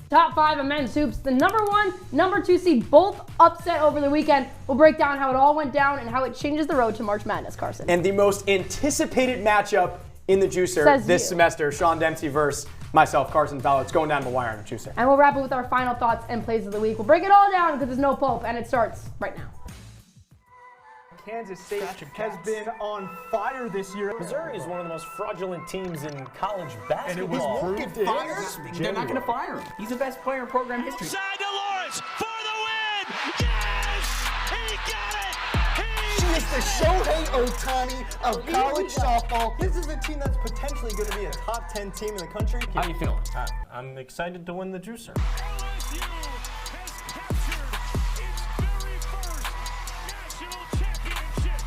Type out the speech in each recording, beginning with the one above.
Top 5 of men's hoops. The number 1, number 2 seed both upset over the weekend. We'll break down how it all went down and how it changes the road to March Madness, Carson. And the most anticipated matchup in the juicer this semester, Sean Dempsey versus myself, Carson, Fowler. It's going down the wire in the juicer. And we'll wrap it with our final thoughts and plays of the week. We'll break it all down because there's no Pulp, and it starts right now. Kansas State has been on fire this year. Missouri is one of the most fraudulent teams in college basketball. And it was proved They're not going to fire him. He's the best player in program history. Side to Lawrence for the win. Yes, he got it. She is the Shohei Ohtani of college softball. This is a team that's potentially going to be a top 10 team in the country. How you feeling? I'm excited to win the juicer. LSU has captured its very first national championship.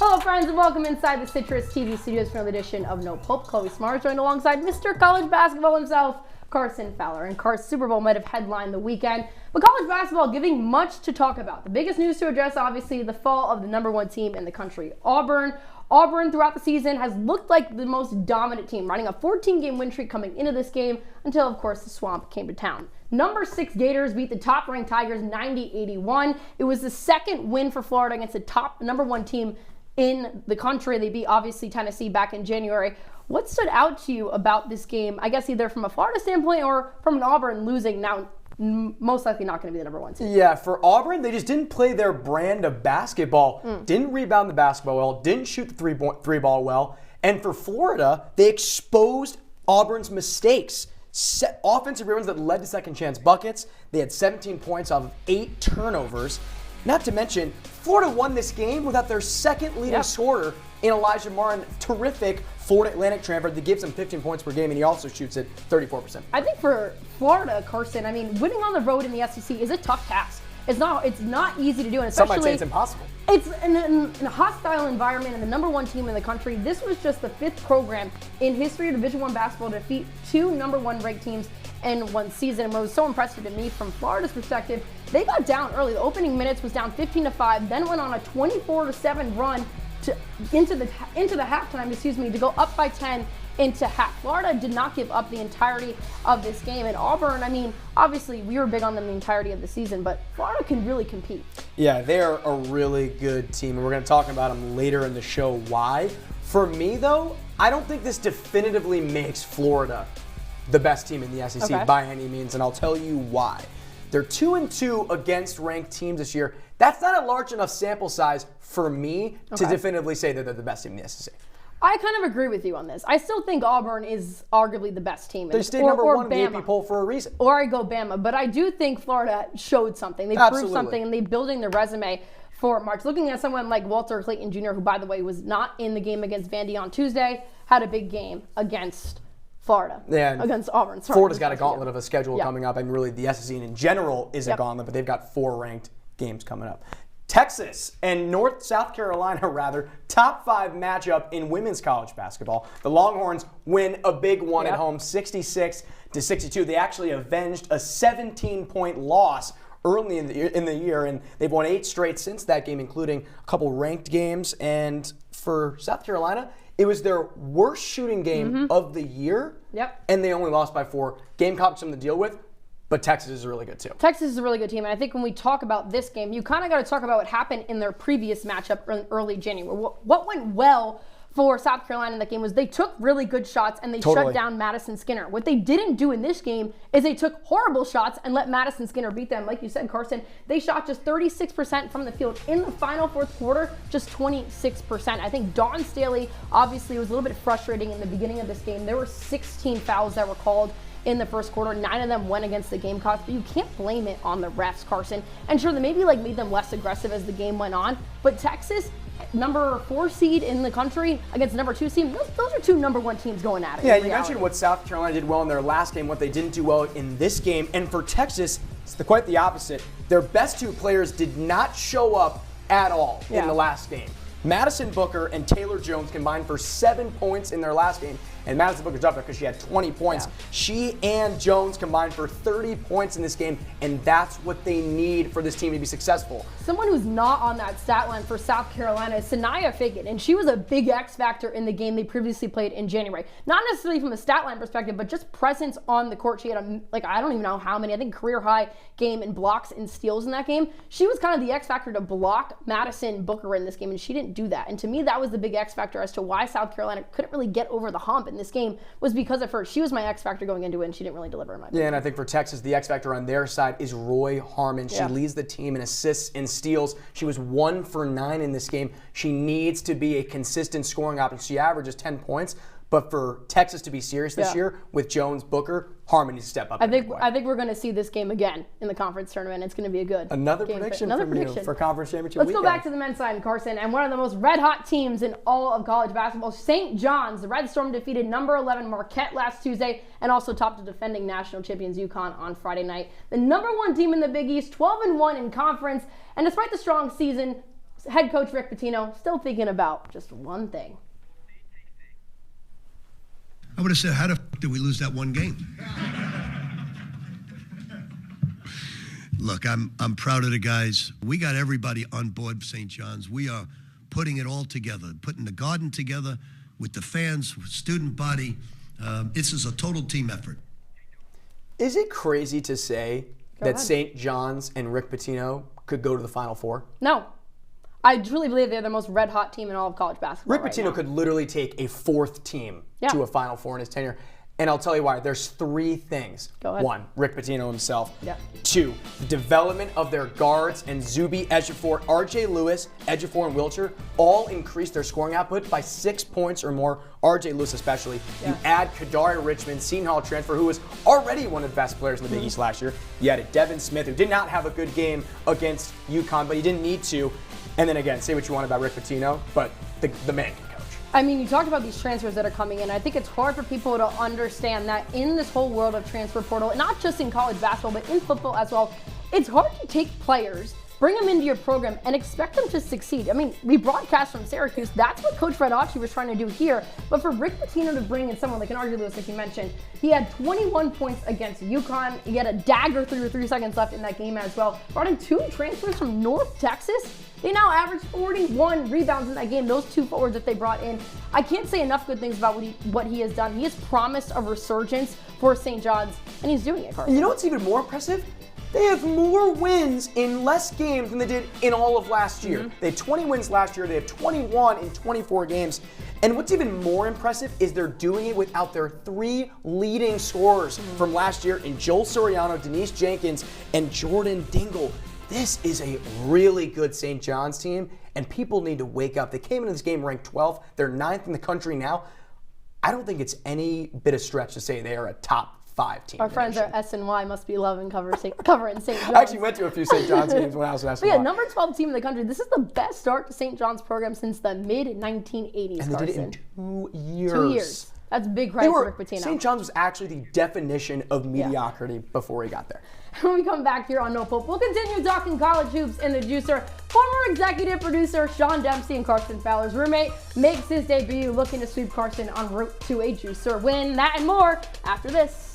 Hello, friends, and welcome inside the Citrus TV studios for another edition of No Pulp. Chloe Smarz joined alongside Mr. College Basketball himself, Carson Fowler. And Carson, Super Bowl might have headlined the weekend, but college basketball giving much to talk about. The biggest news to address, obviously, the fall of the number 1 team in the country, Auburn. Auburn, throughout the season, has looked like the most dominant team, running a 14-game win streak coming into this game until, of course, the Swamp came to town. Number 6 Gators beat the top-ranked Tigers 90-81. It was the second win for Florida against the top number 1 team in the country. They beat, obviously, Tennessee back in January. What stood out to you about this game, I guess either from a Florida standpoint or from an Auburn losing now most likely not going to be the number 1 team? Yeah, for Auburn, they just didn't play their brand of basketball. Didn't rebound the basketball well, didn't shoot the three ball well. And for Florida, they exposed Auburn's mistakes. Offensive rebounds that led to second chance buckets. They had 17 points off of 8 turnovers. Not to mention, Florida won this game without their second leading scorer in Elijah Martin. Terrific Florida Atlantic transfer that gives him 15 points per game, and he also shoots at 34%. I think for Florida, Carson, I mean, winning on the road in the SEC is a tough task. It's not easy to do, and especially some might say it's impossible. It's in a hostile environment and the number 1 team in the country. This was just the 5th program in history of Division I basketball to defeat 2 number 1 ranked teams in one season. And what was so impressive to me from Florida's perspective, they got down early. The opening minutes was down 15-5, then went on a 24-7 run into the halftime, to go up by 10 into half. Florida did not give up the entirety of this game. And Auburn, I mean, obviously we were big on them the entirety of the season, but Florida can really compete. Yeah, they're a really good team, and we're going to talk about them later in the show why. For me, though, I don't think this definitively makes Florida the best team in the SEC by any means, and I'll tell you why. They're 2-2 against ranked teams this year. That's not a large enough sample size for me to definitively say that they're the best team in the SEC. I kind of agree with you on this. I still think Auburn is arguably the best team. They stayed number 1 in the AP poll for a reason. Or I go Bama, but I do think Florida showed something. They proved something, and they're building their resume for March. Looking at someone like Walter Clayton Jr., who, by the way, was not in the game against Vandy on Tuesday, had a big game against Florida. Yeah, against Auburn. Sorry, Florida's got a gauntlet of a schedule coming up, and really the SEC in general is a gauntlet, but they've got 4 ranked games coming up. Texas and South Carolina, top 5 matchup in women's college basketball. The Longhorns win a big one at home, 66-62. They actually avenged a 17-point loss early in the year, and they've won 8 straight since that game, including a couple ranked games. And for South Carolina, it was their worst shooting game of the year, and they only lost by 4. Gamecocks them to deal with. But Texas is really good, too. Texas is a really good team, and I think when we talk about this game, you kind of got to talk about what happened in their previous matchup in early January. What went well for South Carolina in that game was they took really good shots and they shut down Madison Skinner. What they didn't do in this game is they took horrible shots and let Madison Skinner beat them. Like you said, Carson, they shot just 36% from the field. In the final 4th quarter, just 26%. I think Dawn Staley obviously was a little bit frustrating in the beginning of this game. There were 16 fouls that were called in the first quarter. 9 of them went against the Gamecocks, but you can't blame it on the refs, Carson. And sure, they maybe made them less aggressive as the game went on, but Texas, number 4 seed in the country against the number 2 seed, those are 2 number 1 teams going at it. Yeah, you mentioned what South Carolina did well in their last game, what they didn't do well in this game, and for Texas, it's quite the opposite. Their best 2 players did not show up at all in the last game. Madison Booker and Taylor Jones combined for 7 points in their last game. And Madison Booker's up there because she had 20 points. Yeah. She and Jones combined for 30 points in this game, and that's what they need for this team to be successful. Someone who's not on that stat line for South Carolina is Sanaya Fagan, and she was a big X factor in the game they previously played in January. Not necessarily from a stat line perspective, but just presence on the court. She had I don't even know how many, I think career high game in blocks and steals in that game. She was kind of the X factor to block Madison Booker in this game, and she didn't do that. And to me, that was the big X factor as to why South Carolina couldn't really get over the hump in this game, was because of her. She was my X factor going into it, and she didn't really deliver in my opinion. Yeah, and I think for Texas, the X factor on their side is Roy Harmon. She leads the team in assists and steals. She was 1 for 9 in this game. She needs to be a consistent scoring option. She averages 10 points. But for Texas to be serious this year with Jones, Booker, Harmon needs to step up. I think we're going to see this game again in the conference tournament. It's going to be a good Another game. prediction from you for conference championship Let's go back to the men's side, Carson, and one of the most red-hot teams in all of college basketball, St. John's. The Red Storm defeated number 11 Marquette last Tuesday and also topped the defending national champions UConn on Friday night. The number 1 team in the Big East, 12-1 in conference, and despite the strong season, head coach Rick Pitino still thinking about just one thing. I would have said, how the f*** did we lose that one game? Look, I'm proud of the guys. We got everybody on board for St. John's. We are putting it all together, putting the garden together with the fans, with student body. This is a total team effort. Is it crazy to say that St. John's and Rick Pitino could go to the Final Four? No. I truly believe they're the most red-hot team in all of college basketball. Rick Pitino could literally take a 4th team to a Final Four in his tenure. And I'll tell you why. There's 3 things. Go ahead. 1, Rick Pitino himself. Yeah. 2, the development of their guards and Zuby, Ejiofor, RJ Lewis, Ejiofor, and Wilcher all increased their scoring output by 6 points or more. RJ Lewis especially. You add Kadari Richmond, Seton Hall transfer, who was already one of the best players in the Big East last year. You added Devin Smith, who did not have a good game against UConn, but he didn't need to. And then again, say what you want about Rick Pitino, but the man can coach. I mean, you talked about these transfers that are coming in. I think it's hard for people to understand that in this whole world of transfer portal, not just in college basketball, but in football as well, it's hard to take players, bring them into your program, and expect them to succeed. I mean, we broadcast from Syracuse. That's what Coach Redacci was trying to do here. But for Rick Pitino to bring in someone like an RJ Lewis, like you mentioned, he had 21 points against UConn. He had a dagger 3 seconds left in that game as well. Brought in 2 transfers from North Texas. They now average 41 rebounds in that game, those 2 forwards that they brought in. I can't say enough good things about what he has done. He has promised a resurgence for St. John's, and he's doing it, Carson. You know what's even more impressive? They have more wins in less games than they did in all of last year. They had 20 wins last year. They have 21 in 24 games. And what's even more impressive is they're doing it without their 3 leading scorers from last year in Joel Soriano, Denise Jenkins, and Jordan Dingle. This is a really good St. John's team, and people need to wake up. They came into this game ranked 12th. They're 9th in the country now. I don't think it's any bit of stretch to say they are a top 5 team. Our friends at SNY must be loving covering St. John's. I actually went to a few St. John's games when I was at SNY. But yeah, number 12 team in the country. This is the best start to St. John's program since the mid-1980s, And they did it in 2 years. 2 years. That's big price for Rick Pitino. St. John's was actually the definition of mediocrity before he got there. When we come back here on No Pulp, we'll continue talking college hoops in the juicer. Former executive producer Sean Dempsey and Carson Fowler's roommate makes his debut, looking to sweep Carson en route to a juicer win. That and more after this.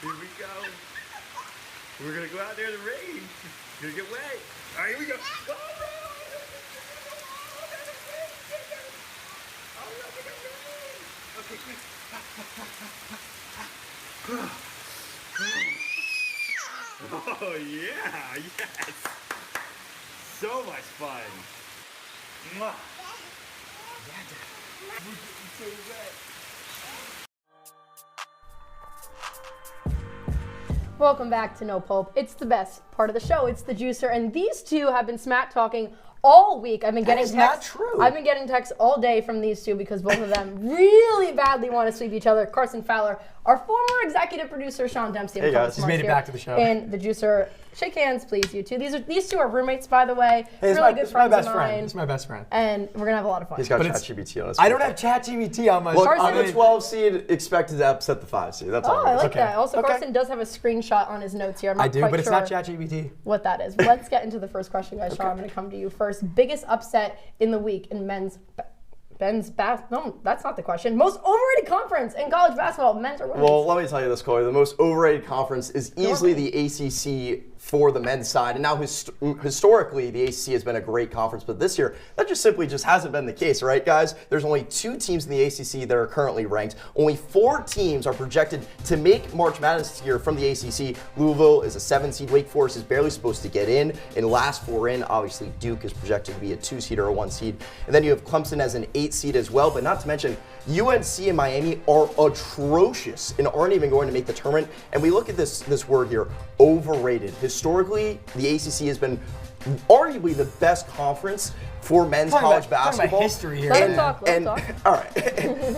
Here we go. We're going to go out there in the rain. It's going to get wet. All right, here we go. Oh, okay, quick. Oh, yeah, yes. So much fun. Mwah. So wet. Welcome back to No Pulp. It's the best part of the show. It's the juicer, and these two have been smack talking all week. I've been getting texts. Not true. I've been getting texts all day from these two because both of them really badly want to sweep each other. Carson Fowler, our former executive producer, Sean Dempsey. Hey guys, he's made it back to the show. And the juicer. Shake hands, please, you two. These two are roommates, by the way. Hey, really good friends of mine. He's my best friend. And we're gonna have a lot of fun. He's got ChatGPT on his. I don't have ChatGPT on my. Look, Carson, I'm the 12 seed, expected to upset the 5 seed. That's all. I like Okay. that. Also, Okay. Carson does have a screenshot on his notes here. I'm not I do, quite but it's sure not ChatGPT. what that is. Let's get into the first question, guys. Sean, I'm going to come to you first. Biggest upset in the week in no, that's not the question. Most overrated conference in college basketball, men's or women's? Well, let me tell you this, Corey. The most overrated conference is easily the ACC for the men's side. And now historically, the ACC has been a great conference, but this year, that just simply hasn't been the case, right, guys? There's only 2 teams in the ACC that are currently ranked. Only 4 teams are projected to make March Madness this year from the ACC. Louisville is a 7 seed. Wake Forest is barely supposed to get in. And last 4 in, obviously, Duke is projected to be a 2 seed or a 1 seed. And then you have Clemson as an 8 seed as well, but not to mention UNC and Miami are atrocious and aren't even going to make the tournament. And we look at this word here, overrated. Historically, the ACC has been arguably the best conference for men's college basketball. Talking about history here. Let's talk. All right.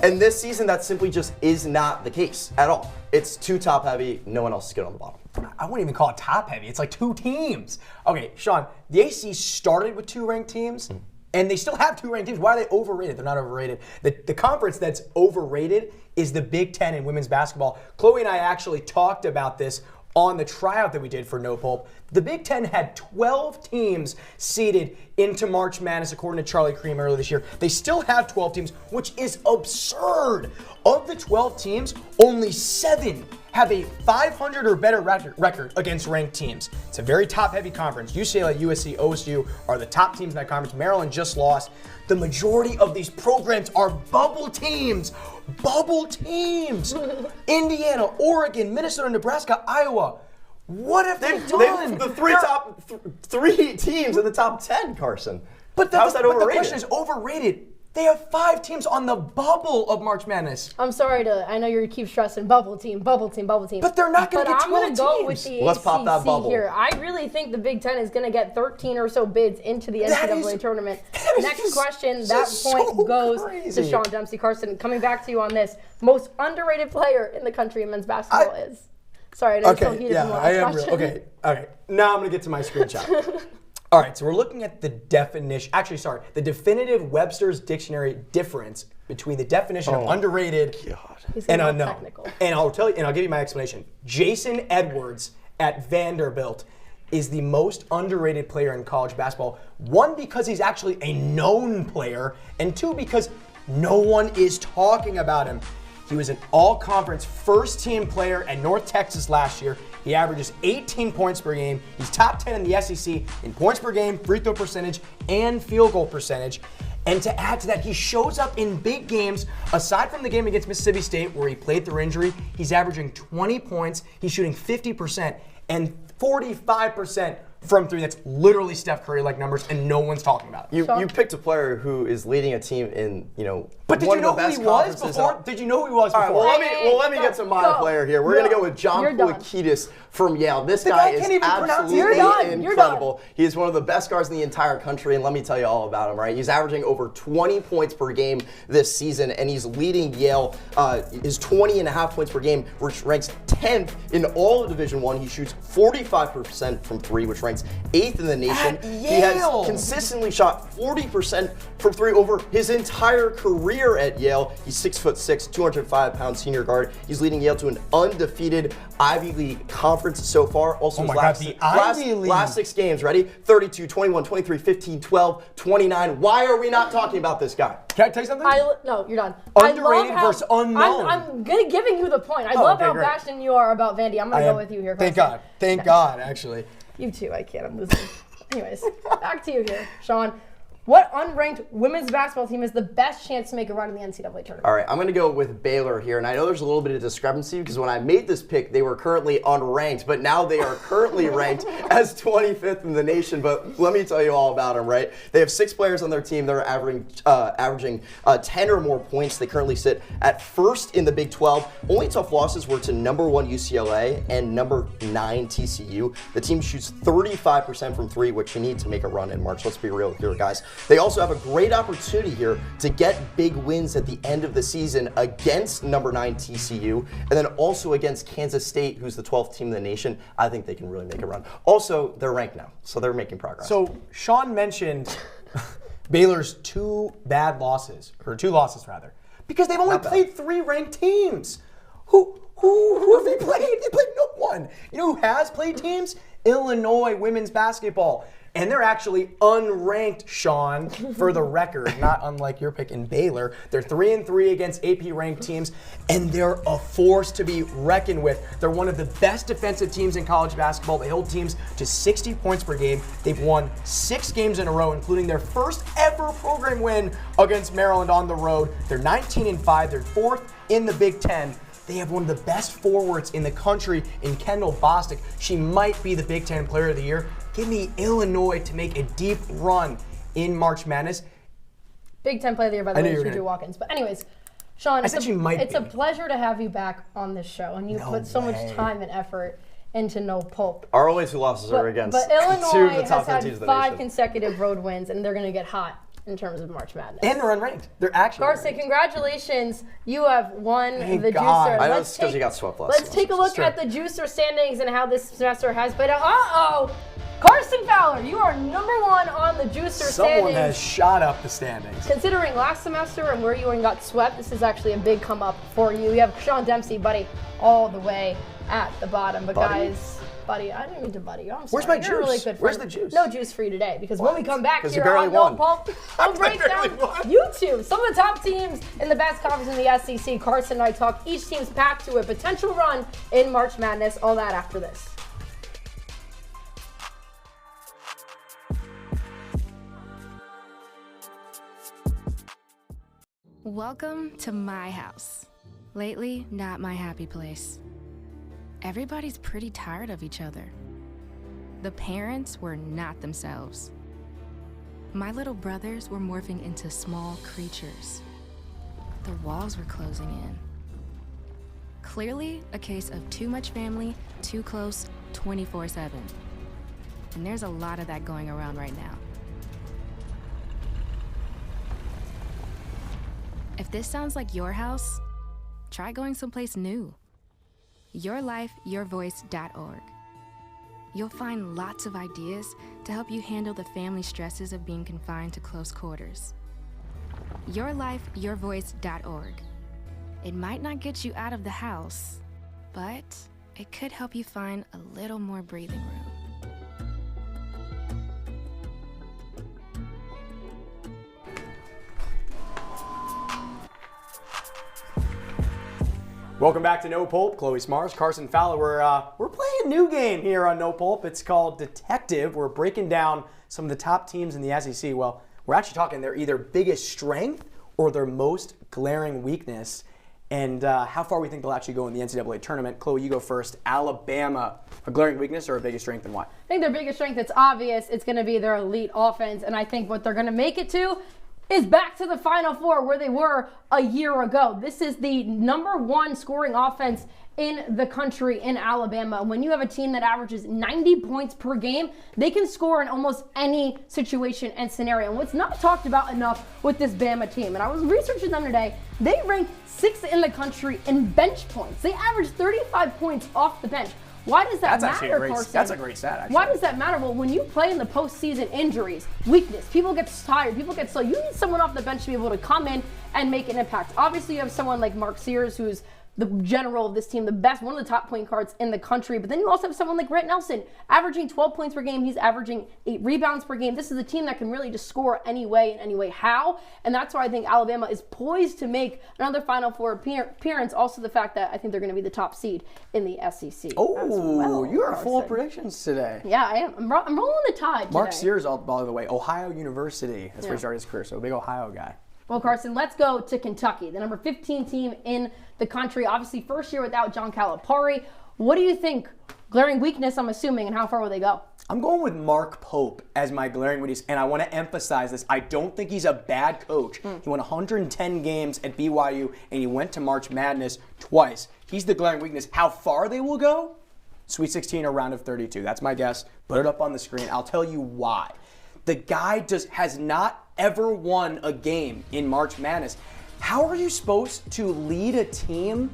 And this season, that simply just is not the case at all. It's too top heavy. No one else is good on the bottom. I wouldn't even call it top heavy. It's like 2 teams. Okay, Sean, the ACC started with 2 ranked teams. And they still have 2 ranked teams. Why are they overrated? They're not overrated. The conference that's overrated is the Big Ten in women's basketball. Chloe and I actually talked about this on the tryout that we did for No Pulp. The Big Ten had 12 teams seeded into March Madness, according to Charlie Cream earlier this year. They still have 12 teams, which is absurd. Of the 12 teams, only 7 have a 500 or better record against ranked teams. It's a very top-heavy conference. UCLA, USC, OSU are the top teams in that conference. Maryland just lost. The majority of these programs are bubble teams. Bubble teams. Indiana, Oregon, Minnesota, Nebraska, Iowa. What have they done? The top 3 teams in the top 10, Carson. But how's that overrated? The question is overrated. They have 5 teams on the bubble of March Madness. I'm sorry I know you keep stressing bubble team. But they're not going to get 12 teams. But I'm going to go with the Let's ACC pop that bubble here. I really think the Big Ten is going to get 13 or so bids into the NCAA tournament. Next question, that point goes to Sean Dempsey. Carson, coming back to you on this. Most underrated player in the country in men's basketball is? Sorry, I know you're so heated in the last question. Okay. Now I'm going to get to my screenshot. All right, so we're looking at the the definitive Webster's Dictionary difference between the definition of underrated and unknown. Technical. And I'll give you my explanation. Jason Edwards at Vanderbilt is the most underrated player in college basketball. 1, because he's actually a known player, and 2, because no one is talking about him. He was an all-conference first-team player at North Texas last year. He averages 18 points per game. He's top 10 in the SEC in points per game, free throw percentage, and field goal percentage. And to add to that, he shows up in big games. Aside from the game against Mississippi State, where he played through injury, he's averaging 20 points. He's shooting 50% and 45% from 3. That's literally Steph Curry-like numbers, and no one's talking about it. You picked a player who is leading a team in, But did one you know of the who best he was conferences. before? Did you know who he was before? All right, let me get to my player here. We're going to go with John Poulikitis from Yale. This guy is absolutely incredible. He is one of the best guards in the entire country, and let me tell you all about him, right? He's averaging over 20 points per game this season, and he's leading Yale. His 20.5 points per game, which ranks 10th in all of Division I. He shoots 45% from 3, which ranks ranks 8th in the nation. He has consistently shot 40% from 3 over his entire career at Yale. He's 6'6", 205 pound senior guard. He's leading Yale to an undefeated Ivy League conference so far. Also, last 6 games, ready? 32, 21, 23, 15, 12, 29. Why are we not talking about this guy? Can I tell you something? No, you're done. Underrated versus unknown. I'm giving you the point. I love how passionate you are about Vandy. I'm going to go with you here, Carson. Thank God, actually. You too. I can't. I'm losing. Anyways, back to you here, Sean. What unranked women's basketball team has the best chance to make a run in the NCAA tournament? All right, I'm going to go with Baylor here, and I know there's a little bit of discrepancy because when I made this pick, they were currently unranked, but now they are currently ranked as 25th in the nation. But let me tell you all about them, right? They have 6 players on their team that are averaging 10 or more points. They currently sit at first in the Big 12. Only tough losses were to number 1 UCLA and number 9 TCU. The team shoots 35% from 3, which you need to make a run in March. Let's be real here, guys. They also have a great opportunity here to get big wins at the end of the season against number 9 TCU and then also against Kansas State, who's the 12th team in the nation. I think they can really make a run. Also, they're ranked now, so they're making progress. So Sean mentioned Baylor's 2 losses rather, because they've only played 3 ranked teams. Who have they played? They played no one. You know who has played teams? Illinois women's basketball. And they're actually unranked, Sean, for the record, not unlike your pick in Baylor. They're 3-3 against AP-ranked teams, and they're a force to be reckoned with. They're one of the best defensive teams in college basketball. They hold teams to 60 points per game. They've won 6 games in a row, including their first ever program win against Maryland on the road. They're 19-5. They're 4th in the Big Ten. They have one of the best forwards in the country in Kendall Bostic. She might be the Big Ten Player of the Year. Give me Illinois to make a deep run in March Madness. Big Ten Player of the Year, by the way, is Juju Watkins. But anyways, Sean, it's a pleasure to have you back on this show. And you put so much time and effort into No Pulp. Our only 2 losses are against but Illinois 2 of the top 10 has teams had in the 5 nation. consecutive road wins, and they're going to get hot in terms of March Madness. And they're unranked. They're actually Carson, congratulations. You have won the God. Juicer. I know it's because you got swept last Let's take a look at the Juicer standings and how this semester has played out. Uh-oh! Carson Fowler, you are number 1 on the Juicer standings. Someone has shot up the standings. Considering last semester and where you got swept, this is actually a big come up for you. You have Sean Dempsey, buddy, all the way at the bottom. But guys, buddy, I didn't mean to buddy you. I'm sorry. Where's my You're juice? a really good friend. Where's the juice? No juice for you today because when we come back here barely on No won. Pulp, we'll break down YouTube. Some of the top teams in the best conference in the SEC. Carson and I talk each team's path to a potential run in March Madness. All that after this. Welcome to my house. Lately, not my happy place. Everybody's pretty tired of each other. The parents were not themselves. My little brothers were morphing into small creatures. The walls were closing in. Clearly a case of too much family, too close, 24/7. And there's a lot of that going around right now. If this sounds like your house, try going someplace new. YourLifeYourVoice.org. You'll find lots of ideas to help you handle the family stresses of being confined to close quarters. YourLifeYourVoice.org. It might not get you out of the house, but it could help you find a little more breathing room. Welcome back to No Pulp. Chloe Smarz, Carson Fowler. We're playing a new game here on No Pulp. It's called Detective. We're breaking down some of the top teams in the SEC. Well, we're actually talking their either biggest strength or their most glaring weakness, and how far we think they'll actually go in the NCAA tournament. Chloe, you go first. Alabama, a glaring weakness or a biggest strength, and why? I think their biggest strength, it's obvious, it's going to be their elite offense, and I think what they're going to make it to is back to the Final Four where they were a year ago. This is the #1 scoring offense in the country in Alabama. When you have a team that averages 90 points per game, they can score in almost any situation and scenario. And what's not talked about enough with this Bama team, and I was researching them today, they rank 6th in the country in bench points. They average 35 points off the bench. Why does that That's actually matter, a great, Carson? that's a great stat, actually. Why does that matter? Well, when you play in the postseason, injuries, weakness, people get tired, people get slow. You need someone off the bench to be able to come in and make an impact. Obviously, you have someone like Mark Sears, who's the general of this team, the best, one of the top point guards in the country. But then you also have someone like Grant Nelson, averaging 12 points per game. He's averaging 8 rebounds per game. This is a team that can really just score any way, how. And that's why I think Alabama is poised to make another Final Four appearance. Also the fact that I think they're going to be the top seed in the SEC. Oh, you are full of predictions today. Yeah, I am. I'm rolling the tide today. Mark Sears, by the way, Ohio University. That's where he started his career, so a big Ohio guy. Well, Carson, let's go to Kentucky, the number 15 team in the country. Obviously, first year without John Calipari. What do you think? Glaring weakness, I'm assuming, and how far will they go? I'm going with Mark Pope as my glaring weakness, and I want to emphasize this. I don't think he's a bad coach. He won 110 games at BYU, and he went to March Madness twice. He's the glaring weakness. How far they will go? Sweet 16 or round of 32. That's my guess. Put it up on the screen. I'll tell you why. The guy has not ever won a game in March Madness. How are you supposed to lead a team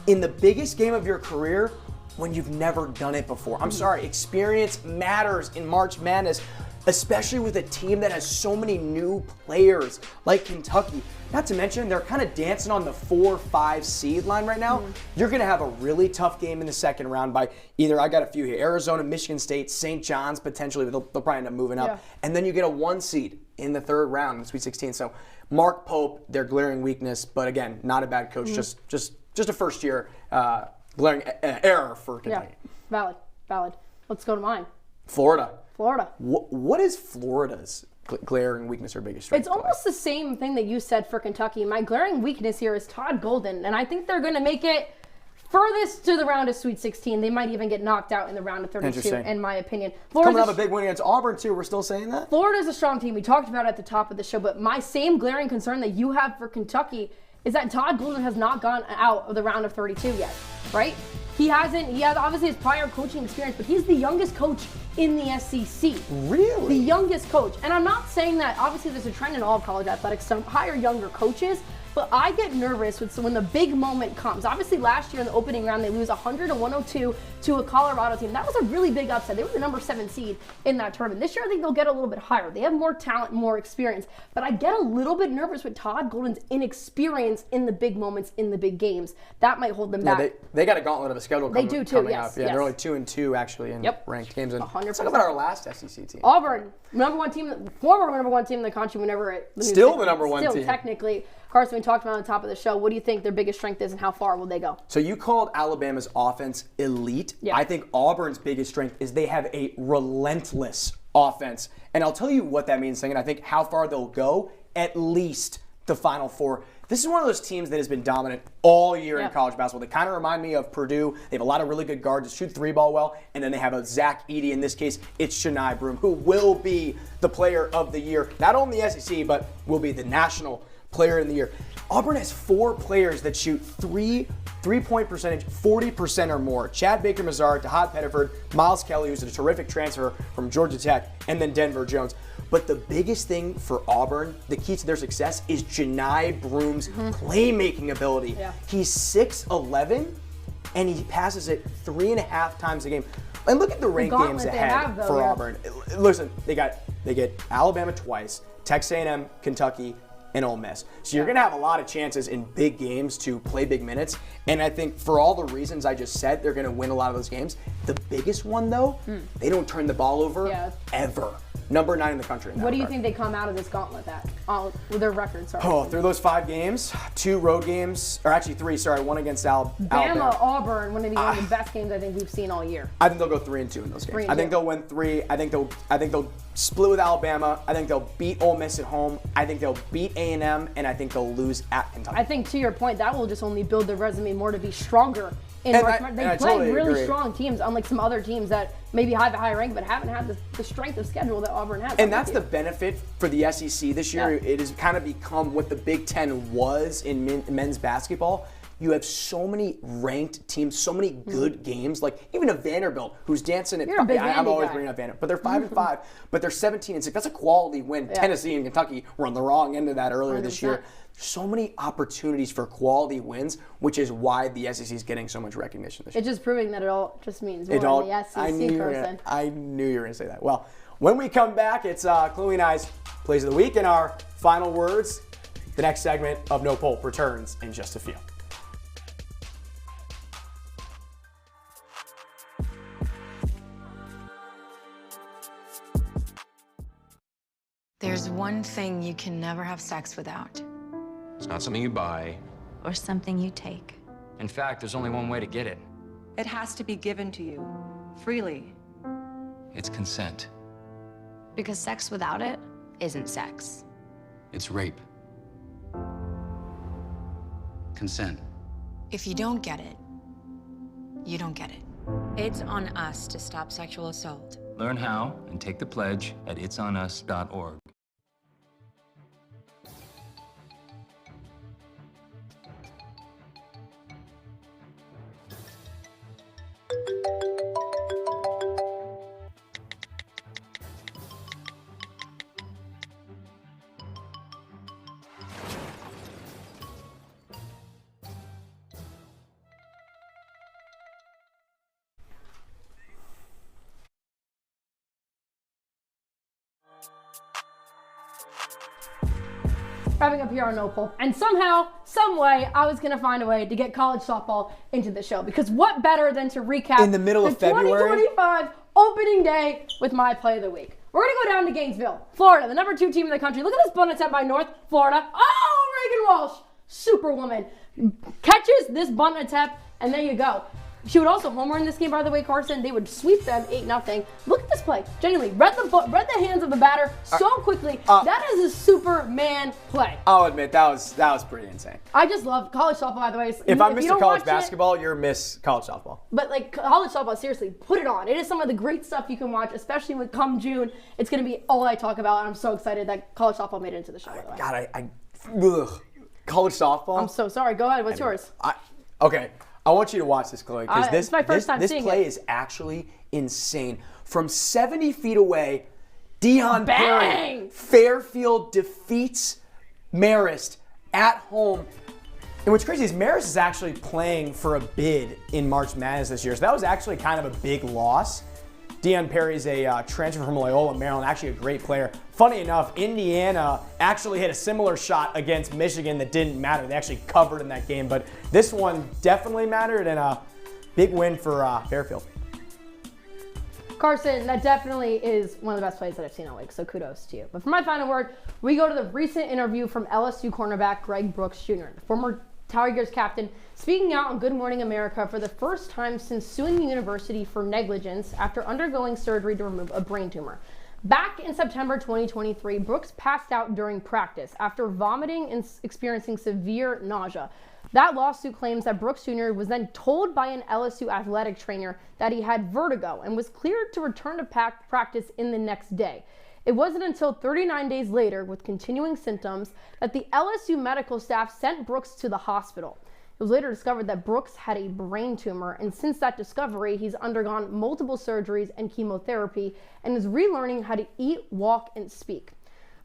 in the biggest game of your career when you've never done it before? I'm sorry, experience matters in March Madness, especially with a team that has so many new players like Kentucky. Not to mention, they're kind of dancing on the 4-5 seed line right now. You're going to have a really tough game in the second round by either, I got a few here, Arizona, Michigan State, St. John's potentially, but they'll probably end up moving up. And then you get a 1 seed in the third round in the Sweet 16. So Mark Pope, their glaring weakness, but again, not a bad coach, just a first year glaring error for Kentucky. Yeah, valid. Let's go to mine. Florida. What is Florida's glaring weakness or biggest strength? It's almost the same thing that you said for Kentucky. My glaring weakness here is Todd Golden, and I think they're going to make it furthest to the round of Sweet 16. They might even get knocked out in the round of 32, in my opinion. Coming up a big win against Auburn, too. We're still saying that? Florida's a strong team. We talked about it at the top of the show, but my same glaring concern that you have for Kentucky is that Todd Golden has not gone out of the round of 32 yet, right? He has obviously his prior coaching experience, but he's the youngest coach in the SEC. Really? The youngest coach. And I'm not saying that, obviously there's a trend in all of college athletics to hire younger coaches, but I get nervous when the big moment comes. Obviously last year in the opening round, they lose 100-102 to a Colorado team. That was a really big upset. They were the number 7 seed in that tournament. This year, I think they'll get a little bit higher. They have more talent, more experience. But I get a little bit nervous with Todd Golden's inexperience in the big moments, in the big games. That might hold them back. They got a gauntlet of a schedule coming up. They do too, yes. They're only 2-2 actually in ranked games. And 100%. let's talk about our last SEC team. Auburn, former number one team in the country whenever it still the number one team. Still technically. Carson, we talked about on the top of the show. What do you think their biggest strength is and how far will they go? So you called Alabama's offense elite. Yeah. I think Auburn's biggest strength is they have a relentless offense. And I'll tell you what that means, and I think how far they'll go, at least the Final Four. This is one of those teams that has been dominant all year in college basketball. They kind of remind me of Purdue. They have a lot of really good guards that shoot 3-ball well, and then they have a Zach Edey. In this case, it's Shania Broom, who will be the player of the year, not only the SEC, but will be the national player of the year. Auburn has 4 players that shoot three-point percentage 40% or more. Chad Baker-Mazar, Tahad Pettiford, Miles Kelly, who's a terrific transfer from Georgia Tech, and then Denver Jones. But the biggest thing for Auburn, the key to their success, is Janai Broom's playmaking ability. Yeah. He's 6'11", and he passes it 3.5 times a game. And look at the ranked games ahead for Auburn. Listen, they get Alabama twice, Texas A&M, Kentucky, and Ole Miss. So you're going to have a lot of chances in big games to play big minutes. And I think for all the reasons I just said, they're going to win a lot of those games. The biggest one, though, they don't turn the ball over ever. Number 9 in the country. What do you think they come out of this gauntlet at? With their records? Through those 5 games, 2 road games, or actually 3, sorry, 1 against Alabama. Auburn, one of the best games I think we've seen all year. I think they'll go 3-2 in those games. I think they'll win 3. I think they'll split with Alabama. I think they'll beat Ole Miss at home. I think they'll beat A&M, and I think they'll lose at Kentucky. I think, to your point, that will just only build their resume more to be stronger. They play totally really strong teams, unlike some other teams that maybe have a higher rank but haven't had the strength of schedule that Auburn has. And that's the benefit for the SEC this year. It has kind of become what the Big Ten was in men's basketball. you have so many ranked teams, so many good games. Like even a Vanderbilt who's dancing at. You're a big I'm always guy. bringing up Vanderbilt, but they're 5-5, but they're 17-6. That's a quality win. Tennessee and Kentucky were on the wrong end of that earlier this year. So many opportunities for quality wins, which is why the SEC is getting so much recognition this year. It's just proving that it all just means more than the SEC. I knew you were going to say that. Well, when we come back, it's Chloe and I's Plays of the Week and our final words. The next segment of No Pulp returns in just a few. There's one thing you can never have sex without. It's not something you buy. Or something you take. In fact, there's only one way to get it. It has to be given to you, freely. It's consent. Because sex without it isn't sex. It's rape. Consent. If you don't get it, you don't get it. It's on us to stop sexual assault. Learn how and take the pledge at itsonus.org. Wrapping up here on No Pulp, and somehow, some way, I was gonna find a way to get college softball into the show, because what better than to recap in the middle of February 2025 opening day with my play of the week. We're gonna go down to Gainesville, Florida, the #2 team in the country. Look at this bunt attempt by North Florida. Oh, Reagan Walsh, superwoman, catches this bunt attempt, and there you go. She would also homer in this game, by the way, Carson. They would sweep them 8-0. Look at this play. Genuinely, read the hands of the batter so quickly. That is a Superman play. I'll admit, that was pretty insane. I just love college softball, by the way. If I'm Mr. College Basketball, you're Miss College Softball. But like college softball, seriously, put it on. It is some of the great stuff you can watch, especially when come June. It's going to be all I talk about, and I'm so excited that college softball made it into the show, by the way. God, college softball? I'm so sorry. Go ahead. What's yours? Okay. I want you to watch this, Chloe, because it's my first time this seeing play it. is actually insane. From 70 feet away, Dion Perry, Fairfield defeats Marist at home. And what's crazy is Marist is actually playing for a bid in March Madness this year, so that was actually kind of a big loss. Dion Perry's a transfer from Loyola, Maryland, actually a great player. Funny enough, Indiana actually hit a similar shot against Michigan that didn't matter. They actually covered in that game, but this one definitely mattered, and a big win for Fairfield. Carson, that definitely is one of the best plays that I've seen all week, so kudos to you. But for my final word, we go to the recent interview from LSU cornerback Greg Brooks Jr., the former Tigers captain, speaking out on Good Morning America for the first time since suing the university for negligence after undergoing surgery to remove a brain tumor. Back in September 2023, Brooks passed out during practice after vomiting and experiencing severe nausea. That lawsuit claims that Brooks Jr. was then told by an LSU athletic trainer that he had vertigo and was cleared to return to practice in the next day. It wasn't until 39 days later, with continuing symptoms, that the LSU medical staff sent Brooks to the hospital. It was later discovered that Brooks had a brain tumor, and since that discovery, he's undergone multiple surgeries and chemotherapy and is relearning how to eat, walk, and speak.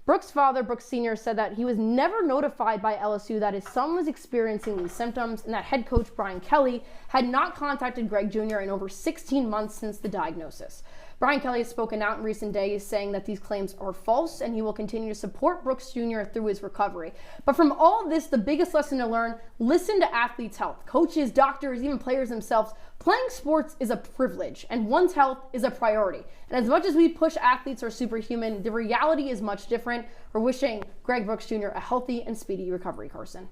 Brooks' father, Brooks Sr., said that he was never notified by LSU that his son was experiencing these symptoms, and that head coach Brian Kelly had not contacted Greg Jr. in over 16 months since the diagnosis. Brian Kelly has spoken out in recent days saying that these claims are false, and he will continue to support Brooks Jr. through his recovery. But from all this, the biggest lesson to learn: listen to athletes' health. Coaches, doctors, even players themselves. Playing sports is a privilege, and one's health is a priority. And as much as we push athletes are superhuman, the reality is much different. We're wishing Greg Brooks Jr. a healthy and speedy recovery, Carson.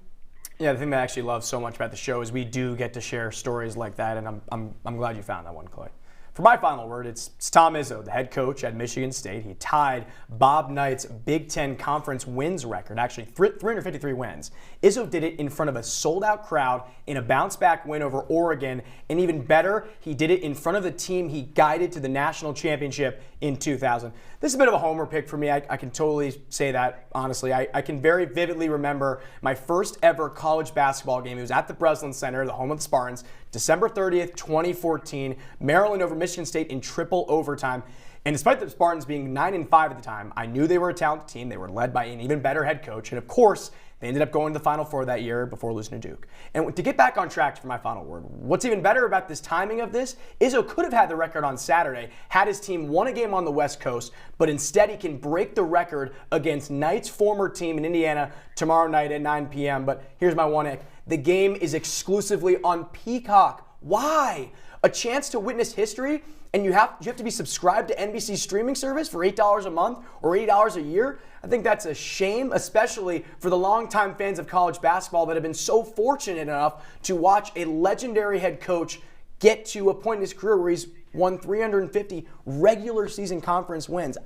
Yeah, the thing that I actually love so much about the show is we do get to share stories like that, and I'm glad you found that one, Chloe. For my final word, it's Tom Izzo, the head coach at Michigan State. He tied Bob Knight's Big Ten Conference wins record, actually 353 wins. Izzo did it in front of a sold-out crowd in a bounce-back win over Oregon, and even better, he did it in front of the team he guided to the national championship in 2000. This is a bit of a homer pick for me. I can totally say that, honestly. I can very vividly remember my first ever college basketball game. It was at the Breslin Center, the home of the Spartans, December 30th, 2014, Maryland over Michigan State in triple overtime. And despite the Spartans being 9-5 at the time, I knew they were a talented team. They were led by an even better head coach. And of course, they ended up going to the Final Four that year before losing to Duke. And to get back on track for my final word, what's even better about this timing of this, Izzo could have had the record on Saturday had his team won a game on the West Coast, but instead he can break the record against Knight's former team in Indiana tomorrow night at 9 p.m. But here's my one ick. The game is exclusively on Peacock. Why? A chance to witness history, and you have to be subscribed to NBC's streaming service for $8 a month or $80 a year? I think that's a shame, especially for the longtime fans of college basketball that have been so fortunate enough to watch a legendary head coach get to a point in his career where he's won 350 regular season conference wins.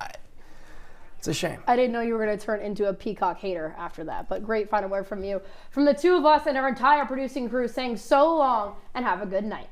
It's a shame. I didn't know you were going to turn into a Peacock hater after that, but great final word from you. From the two of us and our entire producing crew saying so long and have a good night.